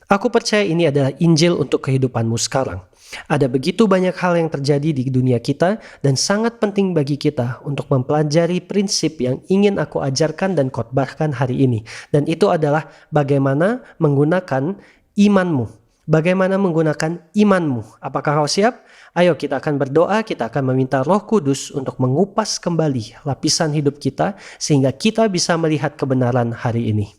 Aku percaya ini adalah Injil untuk kehidupanmu sekarang. Ada begitu banyak hal yang terjadi di dunia kita dan sangat penting bagi kita untuk mempelajari prinsip yang ingin aku ajarkan dan khotbahkan hari ini. Dan itu adalah bagaimana menggunakan imanmu. Bagaimana menggunakan imanmu. Apakah kau siap? Ayo kita akan berdoa, kita akan meminta Roh Kudus untuk mengupas kembali lapisan hidup kita sehingga kita bisa melihat kebenaran hari ini.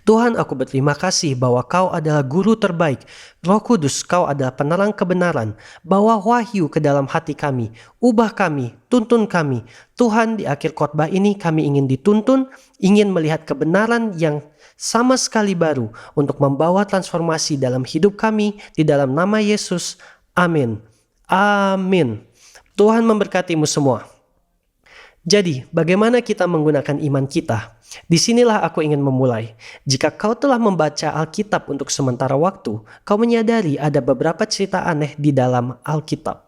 Tuhan, aku berterima kasih bahwa Kau adalah guru terbaik. Roh Kudus, Kau adalah penerang kebenaran. Bawa wahyu ke dalam hati kami. Ubah kami, tuntun kami. Tuhan, di akhir khotbah ini kami ingin dituntun, ingin melihat kebenaran yang sama sekali baru untuk membawa transformasi dalam hidup kami. Di dalam nama Yesus, amin. Amin. Tuhan memberkatimu semua. Jadi, bagaimana kita menggunakan iman kita? Disinilah aku ingin memulai. Jika kau telah membaca Alkitab untuk sementara waktu, kau menyadari ada beberapa cerita aneh di dalam Alkitab.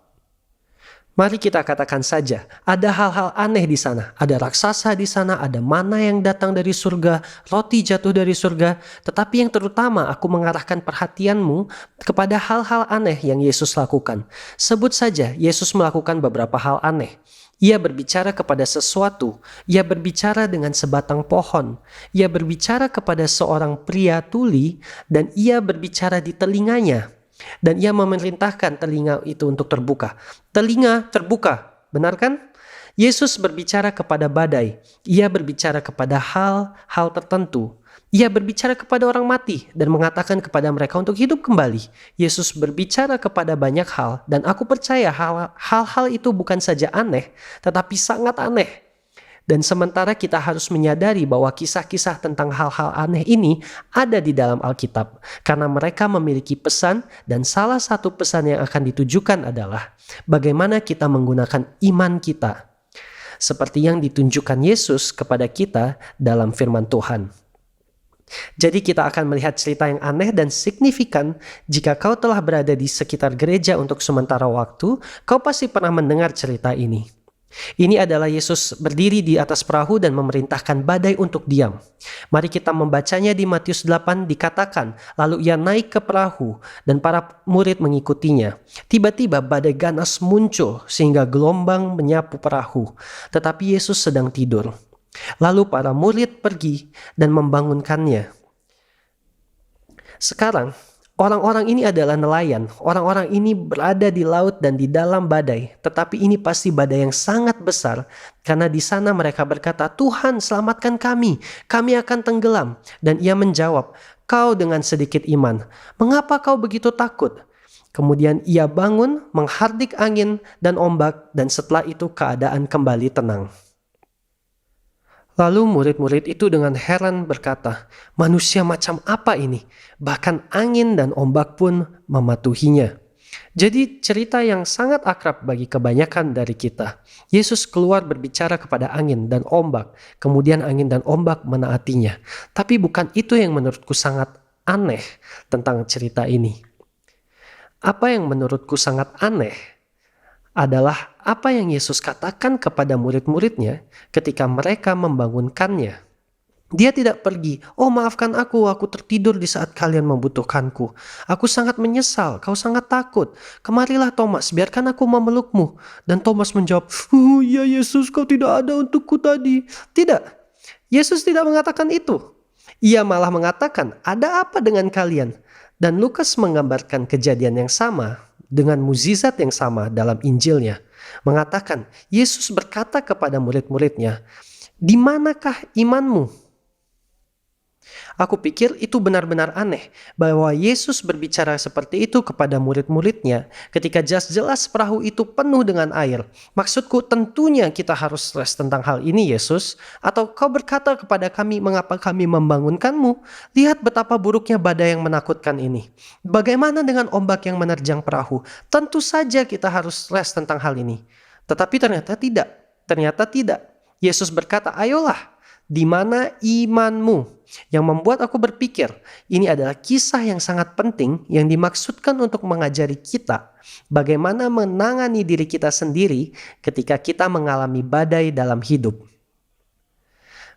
Mari kita katakan saja, ada hal-hal aneh di sana. Ada raksasa di sana, ada mana yang datang dari surga, roti jatuh dari surga. Tetapi yang terutama aku mengarahkan perhatianmu kepada hal-hal aneh yang Yesus lakukan. Sebut saja, Yesus melakukan beberapa hal aneh. Ia berbicara kepada sesuatu, ia berbicara dengan sebatang pohon, ia berbicara kepada seorang pria tuli, dan ia berbicara di telinganya. Dan ia memerintahkan telinga itu untuk terbuka. Telinga terbuka, benar kan? Yesus berbicara kepada badai, ia berbicara kepada hal-hal tertentu. Ia berbicara kepada orang mati dan mengatakan kepada mereka untuk hidup kembali. Yesus berbicara kepada banyak hal dan aku percaya hal-hal itu bukan saja aneh, tetapi sangat aneh. Dan sementara kita harus menyadari bahwa kisah-kisah tentang hal-hal aneh ini ada di dalam Alkitab. Karena mereka memiliki pesan dan salah satu pesan yang akan ditujukan adalah bagaimana kita menggunakan iman kita. Seperti yang ditunjukkan Yesus kepada kita dalam firman Tuhan. Jadi kita akan melihat cerita yang aneh dan signifikan. Jika kau telah berada di sekitar gereja untuk sementara waktu, kau pasti pernah mendengar cerita ini. Ini adalah Yesus berdiri di atas perahu dan memerintahkan badai untuk diam. Mari kita membacanya di Matius 8 dikatakan, lalu ia naik ke perahu dan para murid mengikutinya. Tiba-tiba badai ganas muncul sehingga gelombang menyapu perahu, tetapi Yesus sedang tidur. Lalu para murid pergi dan membangunkannya. Sekarang, orang-orang ini adalah nelayan. Orang-orang ini berada di laut dan di dalam badai. Tetapi ini pasti badai yang sangat besar. Karena di sana mereka berkata, Tuhan selamatkan kami. Kami akan tenggelam. Dan ia menjawab, kau dengan sedikit iman. Mengapa kau begitu takut? Kemudian ia bangun, menghardik angin dan ombak. Dan setelah itu keadaan kembali tenang. Lalu murid-murid itu dengan heran berkata, manusia macam apa ini? Bahkan angin dan ombak pun mematuhinya. Jadi cerita yang sangat akrab bagi kebanyakan dari kita. Yesus keluar berbicara kepada angin dan ombak. Kemudian angin dan ombak menaatinya. Tapi bukan itu yang menurutku sangat aneh tentang cerita ini. Apa yang menurutku sangat aneh adalah apa yang Yesus katakan kepada murid-muridnya ketika mereka membangunkannya. Dia tidak pergi, oh maafkan aku tertidur di saat kalian membutuhkanku. Aku sangat menyesal, kau sangat takut. Kemarilah Thomas, biarkan aku memelukmu. Dan Thomas menjawab, ya Yesus, kau tidak ada untukku tadi. Tidak, Yesus tidak mengatakan itu. Ia malah mengatakan, ada apa dengan kalian? Dan Lukas menggambarkan kejadian yang sama dengan mukjizat yang sama dalam Injilnya. Mengatakan, Yesus berkata kepada murid-muridnya, di manakah imanmu? Aku pikir itu benar-benar aneh bahwa Yesus berbicara seperti itu kepada murid-muridnya ketika jelas-jelas perahu itu penuh dengan air. Maksudku tentunya kita harus stres tentang hal ini Yesus. Atau kau berkata kepada kami mengapa kami membangunkanmu? Lihat betapa buruknya badai yang menakutkan ini. Bagaimana dengan ombak yang menerjang perahu? Tentu saja kita harus stres tentang hal ini. Tetapi ternyata tidak. Yesus berkata, ayolah. Di mana imanmu? Yang membuat aku berpikir ini adalah kisah yang sangat penting yang dimaksudkan untuk mengajari kita bagaimana menangani diri kita sendiri ketika kita mengalami badai dalam hidup.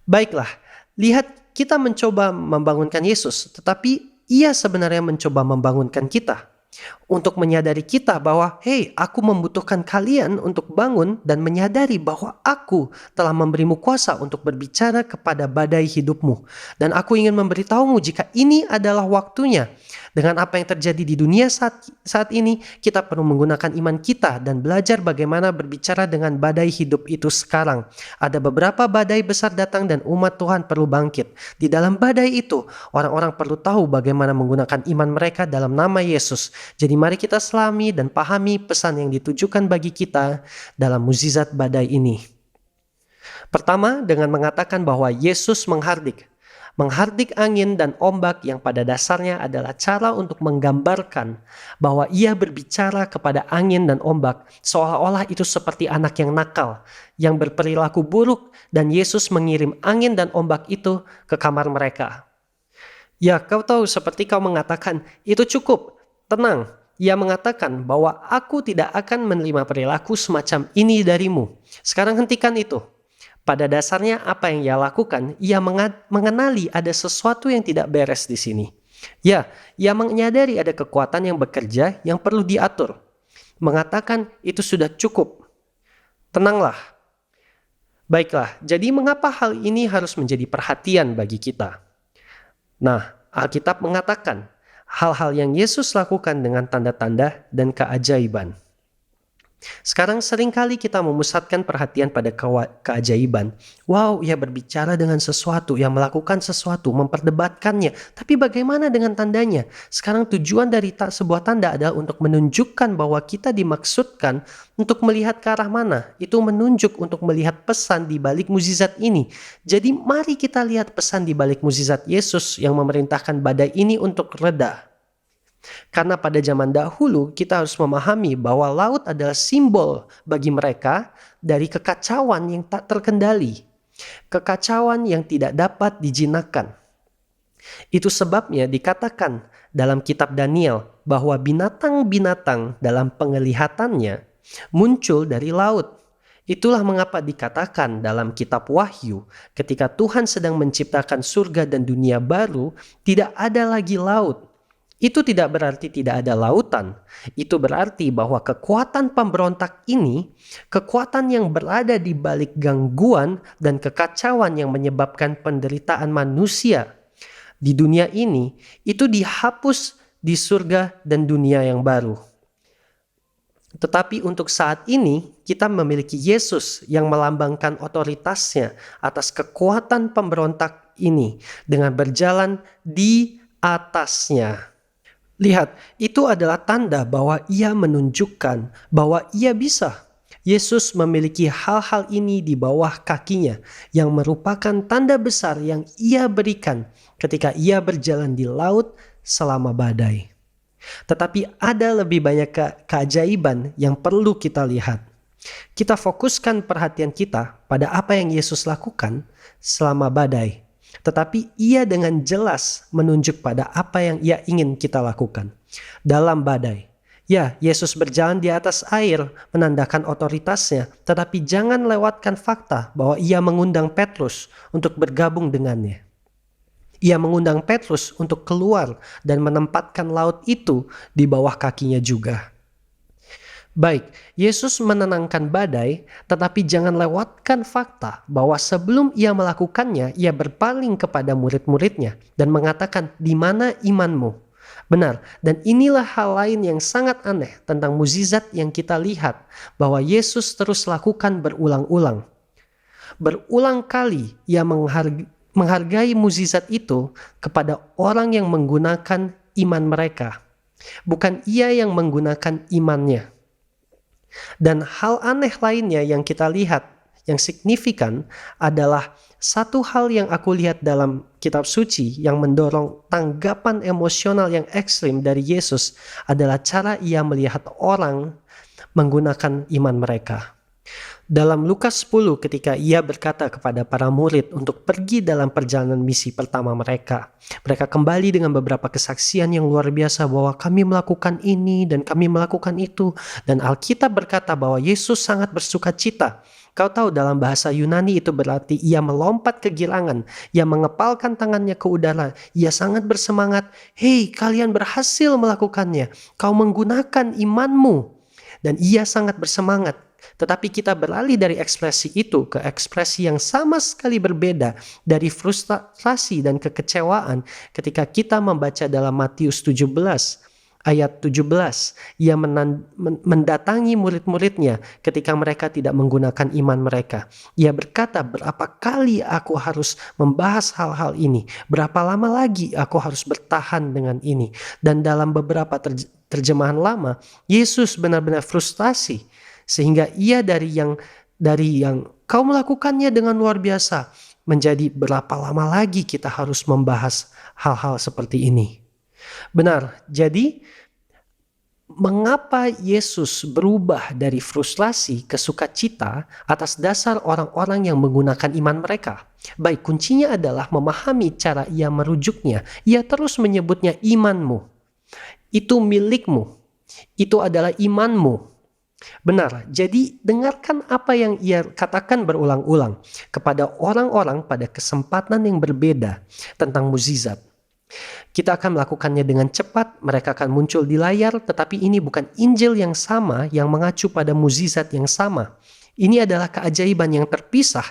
Baiklah, lihat kita mencoba membangunkan Yesus, tetapi ia sebenarnya mencoba membangunkan kita. Untuk menyadari kita bahwa, hey, aku membutuhkan kalian untuk bangun dan menyadari bahwa aku telah memberimu kuasa untuk berbicara kepada badai hidupmu. Dan aku ingin memberitahumu jika ini adalah waktunya. Dengan apa yang terjadi di dunia saat ini, kita perlu menggunakan iman kita dan belajar bagaimana berbicara dengan badai hidup itu sekarang. Ada beberapa badai besar datang dan umat Tuhan perlu bangkit. Di dalam badai itu, orang-orang perlu tahu bagaimana menggunakan iman mereka dalam nama Yesus. Jadi mari kita selami dan pahami pesan yang ditujukan bagi kita dalam mukjizat badai ini. Pertama, dengan mengatakan bahwa Yesus menghardik. Menghardik angin dan ombak yang pada dasarnya adalah cara untuk menggambarkan bahwa ia berbicara kepada angin dan ombak seolah-olah itu seperti anak yang nakal, yang berperilaku buruk, dan Yesus mengirim angin dan ombak itu ke kamar mereka. Ya, kau tahu, seperti kau mengatakan, itu cukup, tenang. Ia mengatakan bahwa aku tidak akan menerima perilaku semacam ini darimu. Sekarang hentikan itu. Pada dasarnya apa yang ia lakukan, ia mengenali ada sesuatu yang tidak beres di sini. Ya, ia menyadari ada kekuatan yang bekerja yang perlu diatur. Mengatakan itu sudah cukup. Tenanglah. Baiklah, jadi mengapa hal ini harus menjadi perhatian bagi kita? Nah, Alkitab mengatakan hal-hal yang Yesus lakukan dengan tanda-tanda dan keajaiban. Sekarang seringkali kita memusatkan perhatian pada keajaiban. Wow, ia berbicara dengan sesuatu, ia melakukan sesuatu, memperdebatkannya. Tapi bagaimana dengan tandanya? Sekarang tujuan dari sebuah tanda adalah untuk menunjukkan bahwa kita dimaksudkan untuk melihat ke arah mana. Itu menunjuk untuk melihat pesan di balik mukjizat ini. Jadi mari kita lihat pesan di balik mukjizat Yesus yang memerintahkan badai ini untuk reda. Karena pada zaman dahulu kita harus memahami bahwa laut adalah simbol bagi mereka dari kekacauan yang tak terkendali. Kekacauan yang tidak dapat dijinakkan. Itu sebabnya dikatakan dalam kitab Daniel bahwa binatang-binatang dalam penglihatannya muncul dari laut. Itulah mengapa dikatakan dalam kitab Wahyu ketika Tuhan sedang menciptakan surga dan dunia baru, tidak ada lagi laut. Itu tidak berarti tidak ada lautan. Itu berarti bahwa kekuatan pemberontak ini, kekuatan yang berada di balik gangguan dan kekacauan yang menyebabkan penderitaan manusia di dunia ini, itu dihapus di surga dan dunia yang baru. Tetapi untuk saat ini, kita memiliki Yesus yang melambangkan otoritasnya atas kekuatan pemberontak ini dengan berjalan di atasnya. Lihat, itu adalah tanda bahwa ia menunjukkan bahwa ia bisa. Yesus memiliki hal-hal ini di bawah kakinya yang merupakan tanda besar yang ia berikan ketika ia berjalan di laut selama badai. Tetapi ada lebih banyak keajaiban yang perlu kita lihat. Kita fokuskan perhatian kita pada apa yang Yesus lakukan selama badai. Tetapi ia dengan jelas menunjuk pada apa yang ia ingin kita lakukan dalam badai. Ya, Yesus berjalan di atas air menandakan otoritasnya, tetapi jangan lewatkan fakta bahwa ia mengundang Petrus untuk bergabung dengannya. Ia mengundang Petrus untuk keluar dan menempatkan laut itu di bawah kakinya juga. Baik, Yesus menenangkan badai, tetapi jangan lewatkan fakta bahwa sebelum ia melakukannya, ia berpaling kepada murid-muridnya dan mengatakan, "Di mana imanmu?" Benar, dan inilah hal lain yang sangat aneh tentang mukjizat yang kita lihat bahwa Yesus terus lakukan berulang-ulang. Berulang kali ia menghargai mukjizat itu kepada orang yang menggunakan iman mereka. Bukan ia yang menggunakan imannya. Dan hal aneh lainnya yang kita lihat, yang signifikan adalah satu hal yang aku lihat dalam kitab suci yang mendorong tanggapan emosional yang ekstrim dari Yesus adalah cara ia melihat orang menggunakan iman mereka. Dalam Lukas 10 ketika ia berkata kepada para murid untuk pergi dalam perjalanan misi pertama mereka. Mereka kembali dengan beberapa kesaksian yang luar biasa bahwa kami melakukan ini dan kami melakukan itu. Dan Alkitab berkata bahwa Yesus sangat bersuka cita. Kau tahu dalam bahasa Yunani itu berarti ia melompat kegirangan. Ia mengepalkan tangannya ke udara. Ia sangat bersemangat. Hei, kalian berhasil melakukannya. Kau menggunakan imanmu. Dan ia sangat bersemangat. Tetapi kita beralih dari ekspresi itu ke ekspresi yang sama sekali berbeda dari frustrasi dan kekecewaan ketika kita membaca dalam Matius 17 ayat 17. Ia mendatangi murid-muridnya ketika mereka tidak menggunakan iman mereka. Ia berkata, berapa kali aku harus membahas hal-hal ini? Berapa lama lagi aku harus bertahan dengan ini? Dan dalam beberapa terjemahan lama, Yesus benar-benar frustasi. Sehingga ia dari yang kau melakukannya dengan luar biasa menjadi berapa lama lagi kita harus membahas hal-hal seperti ini. Benar, jadi mengapa Yesus berubah dari frustrasi ke sukacita atas dasar orang-orang yang menggunakan iman mereka? Baik, kuncinya adalah memahami cara ia merujuknya. Ia terus menyebutnya imanmu. Itu milikmu. Itu adalah imanmu. Benar, jadi dengarkan apa yang ia katakan berulang-ulang kepada orang-orang pada kesempatan yang berbeda tentang mukjizat. Kita akan melakukannya dengan cepat, mereka akan muncul di layar, tetapi ini bukan Injil yang sama yang mengacu pada mukjizat yang sama. Ini adalah keajaiban yang terpisah,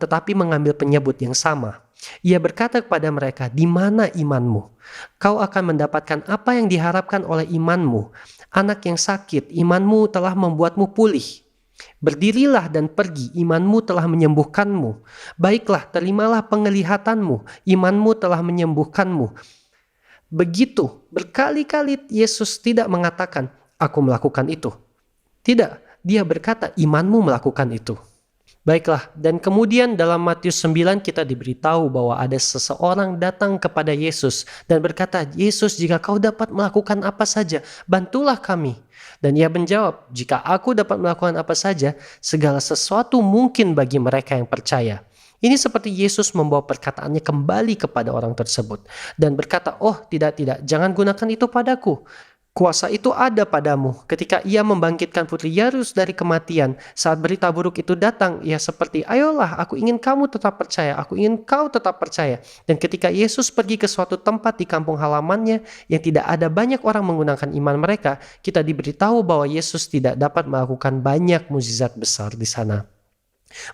tetapi mengambil penyebut yang sama. Ia berkata kepada mereka, di mana imanmu? Kau akan mendapatkan apa yang diharapkan oleh imanmu. Anak yang sakit, imanmu telah membuatmu pulih. Berdirilah dan pergi, imanmu telah menyembuhkanmu. Baiklah, terimalah penglihatanmu, imanmu telah menyembuhkanmu. Begitu, berkali-kali Yesus tidak mengatakan, aku melakukan itu. Tidak, dia berkata, imanmu melakukan itu. Baiklah, dan kemudian dalam Matius 9 kita diberitahu bahwa ada seseorang datang kepada Yesus dan berkata, Yesus, jika kau dapat melakukan apa saja, bantulah kami. Dan ia menjawab, jika aku dapat melakukan apa saja, segala sesuatu mungkin bagi mereka yang percaya. Ini seperti Yesus membawa perkataannya kembali kepada orang tersebut dan berkata, oh tidak, jangan gunakan itu padaku. Kuasa itu ada padamu. Ketika ia membangkitkan putri Yairus dari kematian, saat berita buruk itu datang, ia seperti, ayolah, aku ingin kamu tetap percaya, aku ingin kau tetap percaya. Dan ketika Yesus pergi ke suatu tempat di kampung halamannya yang tidak ada banyak orang menggunakan iman mereka, kita diberitahu bahwa Yesus tidak dapat melakukan banyak mukjizat besar di sana.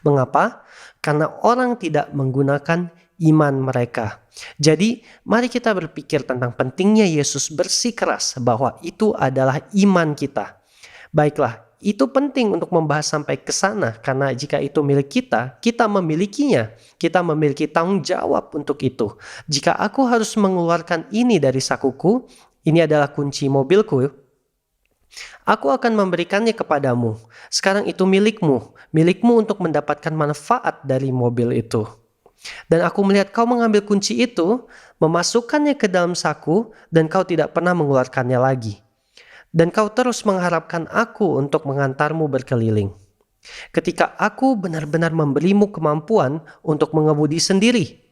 Mengapa? Karena orang tidak menggunakan iman mereka. Jadi, mari kita berpikir tentang pentingnya Yesus bersikeras bahwa itu adalah iman kita. Baiklah, itu penting untuk membahas sampai ke sana karena jika itu milik kita, kita memilikinya. Kita memiliki tanggung jawab untuk itu. Jika aku harus mengeluarkan ini dari sakuku, ini adalah kunci mobilku, aku akan memberikannya kepadamu. Sekarang itu milikmu untuk mendapatkan manfaat dari mobil itu. Dan aku melihat kau mengambil kunci itu, memasukkannya ke dalam saku, dan kau tidak pernah mengeluarkannya lagi. Dan kau terus mengharapkan aku untuk mengantarmu berkeliling. Ketika aku benar-benar memberimu kemampuan untuk mengemudi sendiri,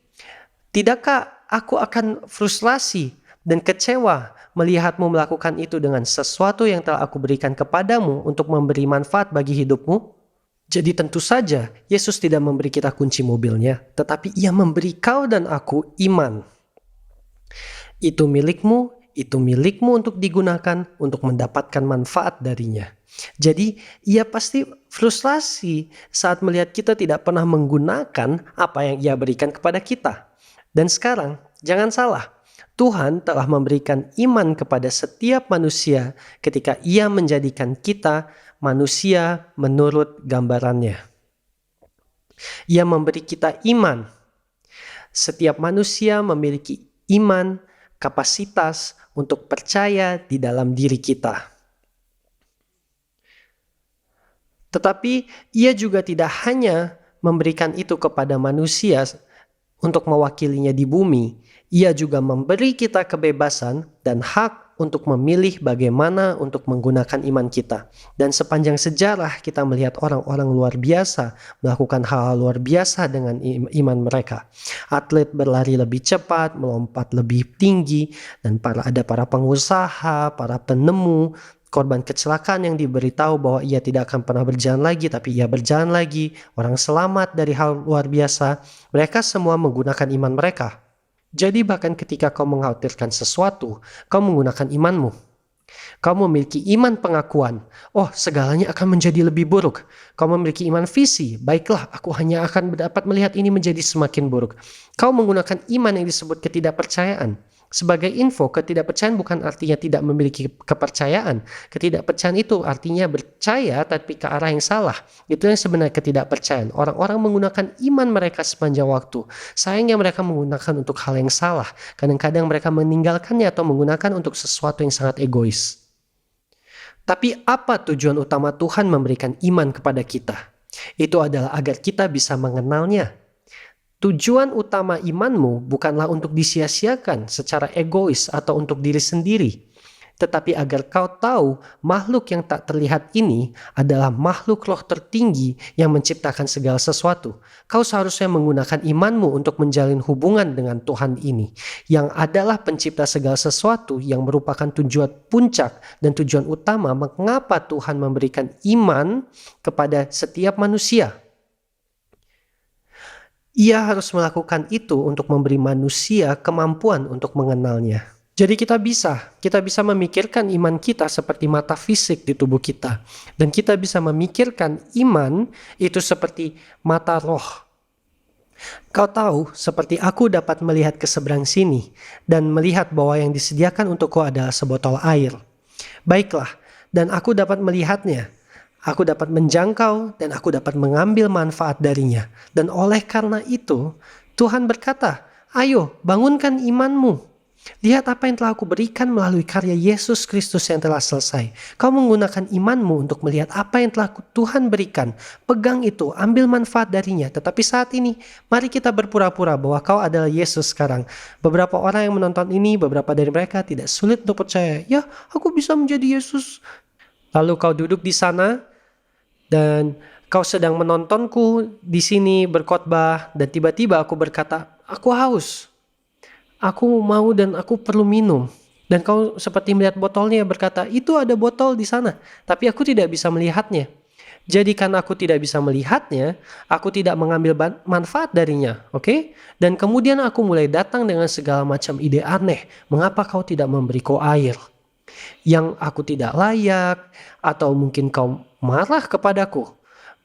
tidakkah aku akan frustrasi dan kecewa melihatmu melakukan itu dengan sesuatu yang telah aku berikan kepadamu untuk memberi manfaat bagi hidupmu? Jadi tentu saja Yesus tidak memberi kita kunci mobilnya, tetapi ia memberi kau dan aku iman. Itu milikmu untuk digunakan untuk mendapatkan manfaat darinya. Jadi ia pasti frustrasi saat melihat kita tidak pernah menggunakan apa yang ia berikan kepada kita. Dan sekarang jangan salah, Tuhan telah memberikan iman kepada setiap manusia ketika ia menjadikan kita manusia menurut gambarannya. Ia memberi kita iman. Setiap manusia memiliki iman, kapasitas untuk percaya di dalam diri kita. Tetapi ia juga tidak hanya memberikan itu kepada manusia untuk mewakilinya di bumi. Ia juga memberi kita kebebasan dan hak untuk memilih bagaimana untuk menggunakan iman kita. Dan sepanjang sejarah kita melihat orang-orang luar biasa melakukan hal-hal luar biasa dengan iman mereka. Atlet berlari lebih cepat, melompat lebih tinggi, dan ada para pengusaha, para penemu, korban kecelakaan yang diberitahu bahwa ia tidak akan pernah berjalan lagi, tapi ia berjalan lagi. Orang selamat dari hal luar biasa. Mereka semua menggunakan iman mereka. Jadi bahkan ketika kau mengkhawatirkan sesuatu, kau menggunakan imanmu. Kau memiliki iman pengakuan. Oh, segalanya akan menjadi lebih buruk. Kau memiliki iman visi. Baiklah, aku hanya akan dapat melihat ini menjadi semakin buruk. Kau menggunakan iman yang disebut ketidakpercayaan. Sebagai info, ketidakpercayaan bukan artinya tidak memiliki kepercayaan. Ketidakpercayaan itu artinya percaya tapi ke arah yang salah. Itu yang sebenarnya ketidakpercayaan. Orang-orang menggunakan iman mereka sepanjang waktu. Sayangnya mereka menggunakan untuk hal yang salah. Kadang-kadang mereka meninggalkannya atau menggunakan untuk sesuatu yang sangat egois. Tapi apa tujuan utama Tuhan memberikan iman kepada kita? Itu adalah agar kita bisa mengenalnya. Tujuan utama imanmu bukanlah untuk disia-siakan secara egois atau untuk diri sendiri, tetapi agar kau tahu makhluk yang tak terlihat ini adalah makhluk roh tertinggi yang menciptakan segala sesuatu. Kau seharusnya menggunakan imanmu untuk menjalin hubungan dengan Tuhan ini, yang adalah pencipta segala sesuatu, yang merupakan tujuan puncak dan tujuan utama mengapa Tuhan memberikan iman kepada setiap manusia. Ia harus melakukan itu untuk memberi manusia kemampuan untuk mengenalnya. Jadi kita bisa memikirkan iman kita seperti mata fisik di tubuh kita. Dan kita bisa memikirkan iman itu seperti mata roh. Kau tahu, seperti aku dapat melihat ke seberang sini dan melihat bahwa yang disediakan untukku adalah sebotol air. Baiklah, dan aku dapat melihatnya. Aku dapat menjangkau dan aku dapat mengambil manfaat darinya. Dan oleh karena itu, Tuhan berkata, ayo bangunkan imanmu. Lihat apa yang telah aku berikan melalui karya Yesus Kristus yang telah selesai. Kau menggunakan imanmu untuk melihat apa yang telah Tuhan berikan. Pegang itu, ambil manfaat darinya. Tetapi saat ini, mari kita berpura-pura bahwa kau adalah Yesus sekarang. Beberapa orang yang menonton ini, beberapa dari mereka tidak sulit untuk percaya. Ya, aku bisa menjadi Yesus. Lalu kau duduk di sana, dan kau sedang menontonku di sini berkhotbah, dan tiba-tiba aku berkata, aku haus. Aku mau dan aku perlu minum. Dan kau seperti melihat botolnya berkata, itu ada botol di sana. Tapi aku tidak bisa melihatnya. Jadi karena aku tidak bisa melihatnya, aku tidak mengambil manfaat darinya. Oke? Dan kemudian aku mulai datang dengan segala macam ide aneh. Mengapa kau tidak memberiku air? Yang aku tidak layak, atau mungkin kau marah kepadaku.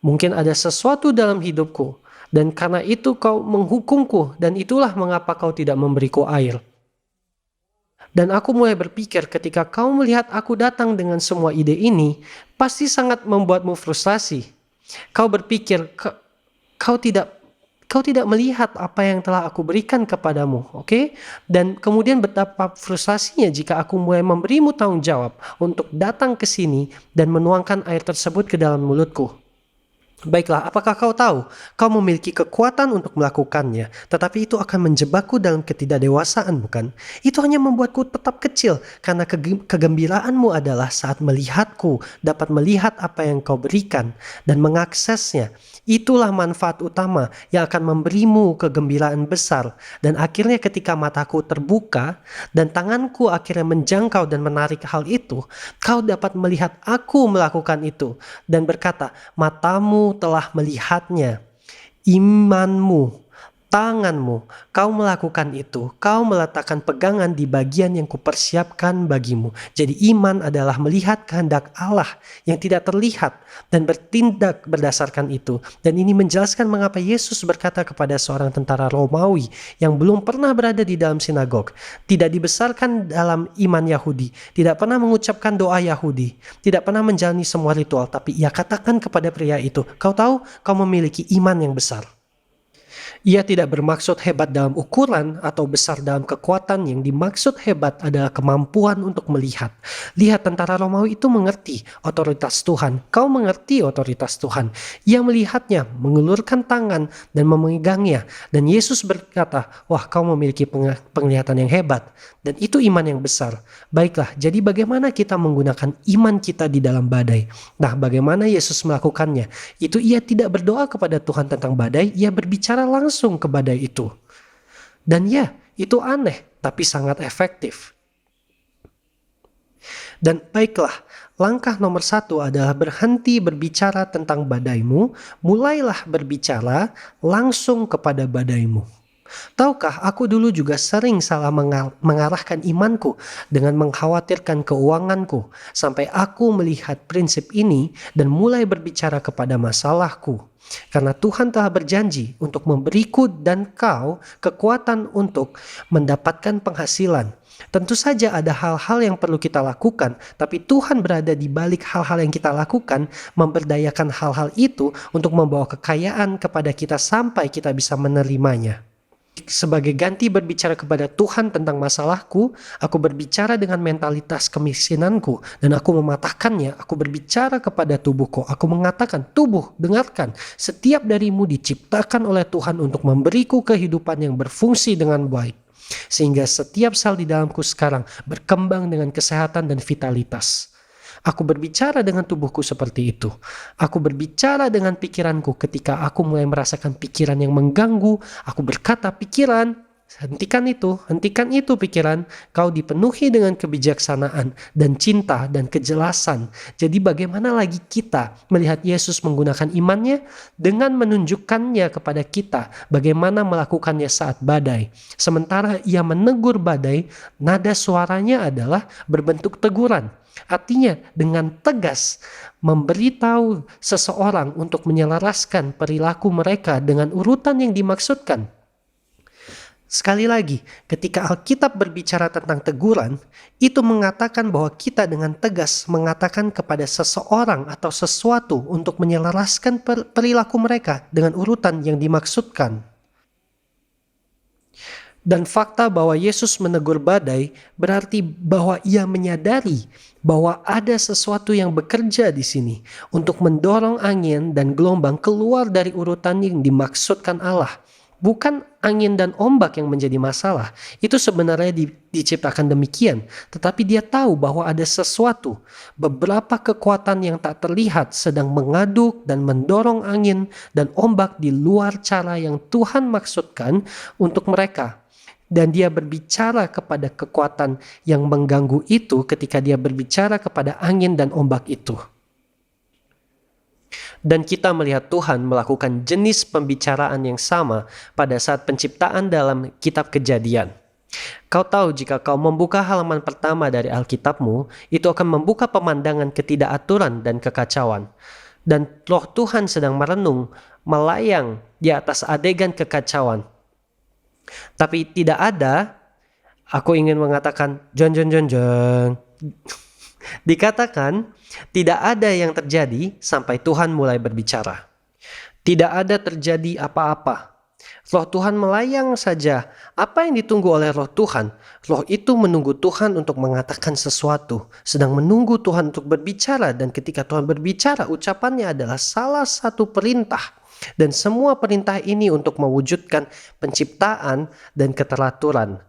Mungkin ada sesuatu dalam hidupku, dan karena itu kau menghukumku, dan itulah mengapa kau tidak memberiku air. Dan aku mulai berpikir ketika kau melihat aku datang dengan semua ide ini, pasti sangat membuatmu frustasi. Kau berpikir, kau tidak melihat apa yang telah aku berikan kepadamu, oke? Dan kemudian betapa frustasinya jika aku mulai memberimu tanggung jawab untuk datang ke sini dan menuangkan air tersebut ke dalam mulutku. Baiklah, apakah kau tahu? Kau memiliki kekuatan untuk melakukannya, tetapi itu akan menjebakku dalam ketidakdewasaan, bukan? Itu hanya membuatku tetap kecil, karena kegembiraanmu adalah saat melihatku, dapat melihat apa yang kau berikan, dan mengaksesnya. Itulah manfaat utama yang akan memberimu kegembiraan besar. Dan akhirnya ketika mataku terbuka, dan tanganku akhirnya menjangkau dan menarik hal itu, kau dapat melihat aku melakukan itu, dan berkata, matamu telah melihatnya, imanmu, tanganmu, kau melakukan itu, kau meletakkan pegangan di bagian yang kupersiapkan bagimu. Jadi iman adalah melihat kehendak Allah yang tidak terlihat dan bertindak berdasarkan itu. Dan ini menjelaskan mengapa Yesus berkata kepada seorang tentara Romawi yang belum pernah berada di dalam sinagog, tidak dibesarkan dalam iman Yahudi, tidak pernah mengucapkan doa Yahudi, tidak pernah menjalani semua ritual, tapi ia katakan kepada pria itu, kau tahu kau memiliki iman yang besar. Ia tidak bermaksud hebat dalam ukuran atau besar dalam kekuatan. Yang dimaksud hebat adalah kemampuan untuk melihat. Lihat, tentara Romawi itu mengerti otoritas Tuhan. Kau mengerti otoritas Tuhan. Ia melihatnya, mengulurkan tangan dan memegangnya. Dan Yesus berkata, wah, kau memiliki penglihatan yang hebat. Dan itu iman yang besar. Baiklah, jadi bagaimana kita menggunakan iman kita di dalam badai? Nah, bagaimana Yesus melakukannya? Itu ia tidak berdoa kepada Tuhan tentang badai, ia berbicara langsung ke badai itu. Dan ya, itu aneh, tapi sangat efektif. Dan baiklah, langkah nomor 1 adalah berhenti berbicara tentang badaimu, mulailah berbicara langsung kepada badaimu. Tahukah, aku dulu juga sering salah mengarahkan imanku dengan mengkhawatirkan keuanganku, sampai aku melihat prinsip ini dan mulai berbicara kepada masalahku. Karena Tuhan telah berjanji untuk memberiku dan kau kekuatan untuk mendapatkan penghasilan. Tentu saja ada hal-hal yang perlu kita lakukan, tapi Tuhan berada di balik hal-hal yang kita lakukan, memberdayakan hal-hal itu untuk membawa kekayaan kepada kita sampai kita bisa menerimanya. Sebagai ganti berbicara kepada Tuhan tentang masalahku, aku berbicara dengan mentalitas kemiskinanku dan aku mematahkannya. Aku berbicara kepada tubuhku. Aku mengatakan, tubuh, dengarkan. Setiap darimu diciptakan oleh Tuhan untuk memberiku kehidupan yang berfungsi dengan baik. Sehingga setiap sel di dalamku sekarang berkembang dengan kesehatan dan vitalitas. Aku berbicara dengan tubuhku seperti itu. Aku berbicara dengan pikiranku ketika aku mulai merasakan pikiran yang mengganggu. Aku berkata, pikiran, hentikan itu pikiran. Kau dipenuhi dengan kebijaksanaan dan cinta dan kejelasan. Jadi bagaimana lagi kita melihat Yesus menggunakan imannya dengan menunjukkannya kepada kita bagaimana melakukannya saat badai. Sementara ia menegur badai, nada suaranya adalah berbentuk teguran. Artinya dengan tegas memberitahu seseorang untuk menyelaraskan perilaku mereka dengan urutan yang dimaksudkan. Sekali lagi, ketika Alkitab berbicara tentang teguran, itu mengatakan bahwa kita dengan tegas mengatakan kepada seseorang atau sesuatu untuk menyelaraskan perilaku mereka dengan urutan yang dimaksudkan. Dan fakta bahwa Yesus menegur badai berarti bahwa ia menyadari bahwa ada sesuatu yang bekerja di sini untuk mendorong angin dan gelombang keluar dari urutan yang dimaksudkan Allah. Bukan angin dan ombak yang menjadi masalah. Itu sebenarnya diciptakan demikian. Tetapi dia tahu bahwa ada sesuatu, beberapa kekuatan yang tak terlihat sedang mengaduk dan mendorong angin dan ombak di luar cara yang Tuhan maksudkan untuk mereka. Dan dia berbicara kepada kekuatan yang mengganggu itu ketika dia berbicara kepada angin dan ombak itu. Dan kita melihat Tuhan melakukan jenis pembicaraan yang sama pada saat penciptaan dalam kitab Kejadian. Kau tahu jika kau membuka halaman pertama dari Alkitabmu, itu akan membuka pemandangan ketidakaturan dan kekacauan. Dan Roh Tuhan sedang merenung, melayang di atas adegan kekacauan. Tapi tidak ada, aku ingin mengatakan, dikatakan, tidak ada yang terjadi sampai Tuhan mulai berbicara. Tidak ada terjadi apa-apa. Roh Tuhan melayang saja. Apa yang ditunggu oleh Roh Tuhan? Roh itu menunggu Tuhan untuk mengatakan sesuatu. Sedang menunggu Tuhan untuk berbicara. Dan ketika Tuhan berbicara, ucapannya adalah salah satu perintah. Dan semua perintah ini untuk mewujudkan penciptaan dan keteraturan.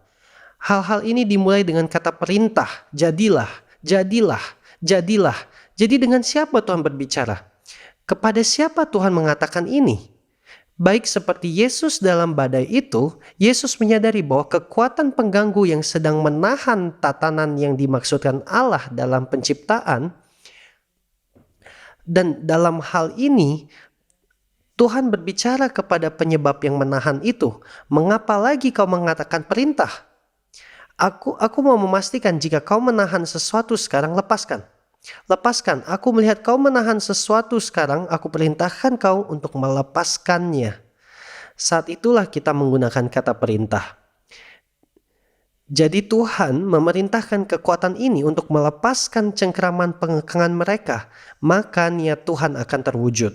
Hal-hal ini dimulai dengan kata perintah. Jadilah, jadilah, jadilah. Jadi dengan siapa Tuhan berbicara? Kepada siapa Tuhan mengatakan ini? Baik seperti Yesus dalam badai itu, Yesus menyadari bahwa kekuatan pengganggu yang sedang menahan tatanan yang dimaksudkan Allah dalam penciptaan. Dan dalam hal ini, Tuhan berbicara kepada penyebab yang menahan itu. Mengapa lagi kau mengatakan perintah? Aku mau memastikan jika kau menahan sesuatu sekarang, lepaskan. Lepaskan. Aku melihat kau menahan sesuatu sekarang, aku perintahkan kau untuk melepaskannya. Saat itulah kita menggunakan kata perintah. Jadi Tuhan memerintahkan kekuatan ini untuk melepaskan cengkeraman pengekangan mereka. Maka niat Tuhan akan terwujud.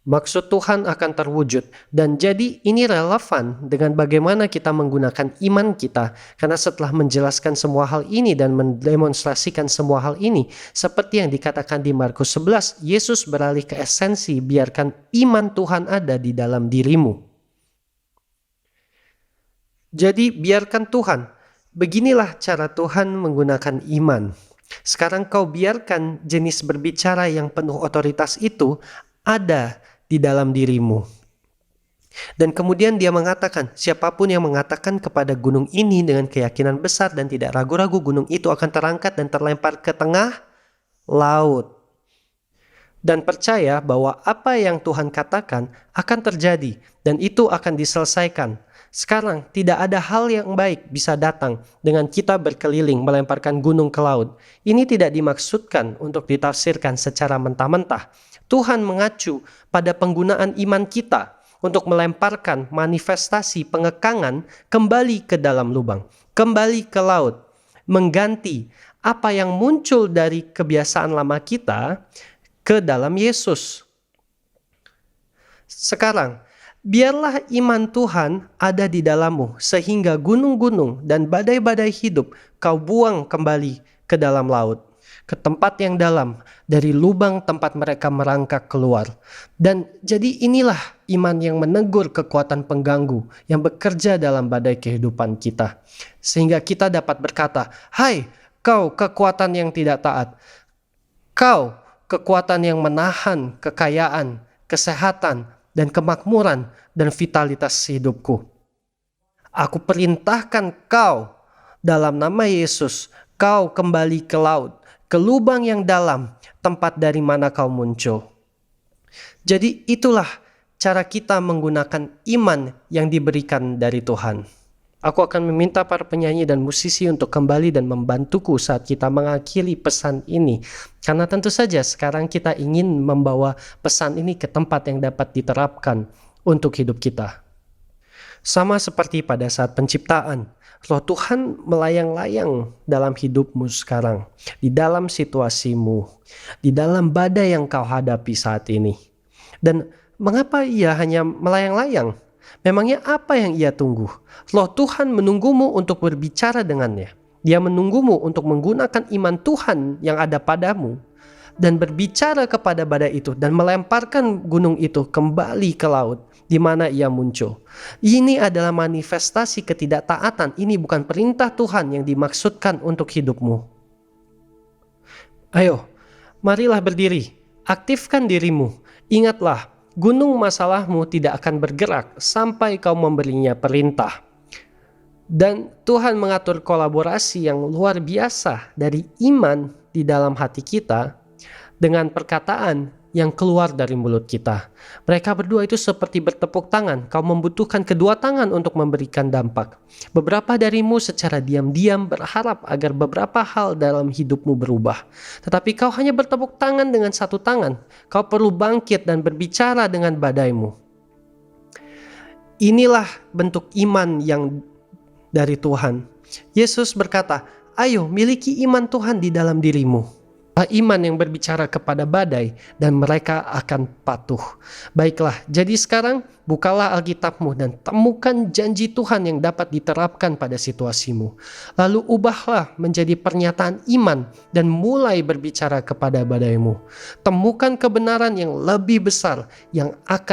Maksud Tuhan akan terwujud, dan jadi ini relevan dengan bagaimana kita menggunakan iman kita, karena setelah menjelaskan semua hal ini dan mendemonstrasikan semua hal ini, seperti yang dikatakan di Markus 11, Yesus beralih ke esensi, biarkan iman Tuhan ada di dalam dirimu. Jadi biarkan Tuhan, beginilah cara Tuhan menggunakan iman. Sekarang kau biarkan jenis berbicara yang penuh otoritas itu ada di dalam dirimu. Dan kemudian dia mengatakan, siapapun yang mengatakan kepada gunung ini dengan keyakinan besar dan tidak ragu-ragu, gunung itu akan terangkat dan terlempar ke tengah laut. Dan percaya bahwa apa yang Tuhan katakan akan terjadi dan itu akan diselesaikan. Sekarang tidak ada hal yang baik bisa datang dengan kita berkeliling melemparkan gunung ke laut. Ini tidak dimaksudkan untuk ditafsirkan secara mentah-mentah. Tuhan mengacu pada penggunaan iman kita untuk melemparkan manifestasi pengekangan kembali ke dalam lubang, kembali ke laut, mengganti apa yang muncul dari kebiasaan lama kita ke dalam Yesus. Sekarang, biarlah iman Tuhan ada di dalammu, sehingga gunung-gunung dan badai-badai hidup kau buang kembali ke dalam laut, ke tempat yang dalam, dari lubang tempat mereka merangkak keluar. Dan jadi inilah iman yang menegur kekuatan pengganggu yang bekerja dalam badai kehidupan kita. Sehingga kita dapat berkata, hai kau kekuatan yang tidak taat, kau kekuatan yang menahan kekayaan, kesehatan, dan kemakmuran dan vitalitas hidupku. Aku perintahkan kau dalam nama Yesus, kau kembali ke laut, ke lubang yang dalam, tempat dari mana kau muncul. Jadi itulah cara kita menggunakan iman yang diberikan dari Tuhan. Aku akan meminta para penyanyi dan musisi untuk kembali dan membantuku saat kita mengakhiri pesan ini. Karena tentu saja sekarang kita ingin membawa pesan ini ke tempat yang dapat diterapkan untuk hidup kita. Sama seperti pada saat penciptaan, Roh Tuhan melayang-layang dalam hidupmu sekarang, di dalam situasimu, di dalam badai yang kau hadapi saat ini. Dan mengapa ia hanya melayang-layang? Memangnya apa yang ia tunggu? Roh Tuhan menunggumu untuk berbicara dengannya. Dia menunggumu untuk menggunakan iman Tuhan yang ada padamu dan berbicara kepada badai itu dan melemparkan gunung itu kembali ke laut di mana ia muncul. Ini adalah manifestasi ketidaktaatan. Ini bukan perintah Tuhan yang dimaksudkan untuk hidupmu. Ayo, marilah berdiri. Aktifkan dirimu. Ingatlah, gunung masalahmu tidak akan bergerak sampai kau memberinya perintah. Dan Tuhan mengatur kolaborasi yang luar biasa dari iman di dalam hati kita dengan perkataan yang keluar dari mulut kita. Mereka berdua itu seperti bertepuk tangan. Kau membutuhkan kedua tangan untuk memberikan dampak. Beberapa darimu secara diam-diam berharap agar beberapa hal dalam hidupmu berubah. Tetapi kau hanya bertepuk tangan dengan satu tangan. Kau perlu bangkit dan berbicara dengan badaimu. Inilah bentuk iman yang dari Tuhan. Yesus berkata, ayo miliki iman Tuhan di dalam dirimu. Iman yang berbicara kepada badai dan mereka akan patuh. Baiklah, jadi sekarang bukalah Alkitabmu dan temukan janji Tuhan yang dapat diterapkan pada situasimu. Lalu ubahlah menjadi pernyataan iman dan mulai berbicara kepada badaimu. Temukan kebenaran yang lebih besar yang akan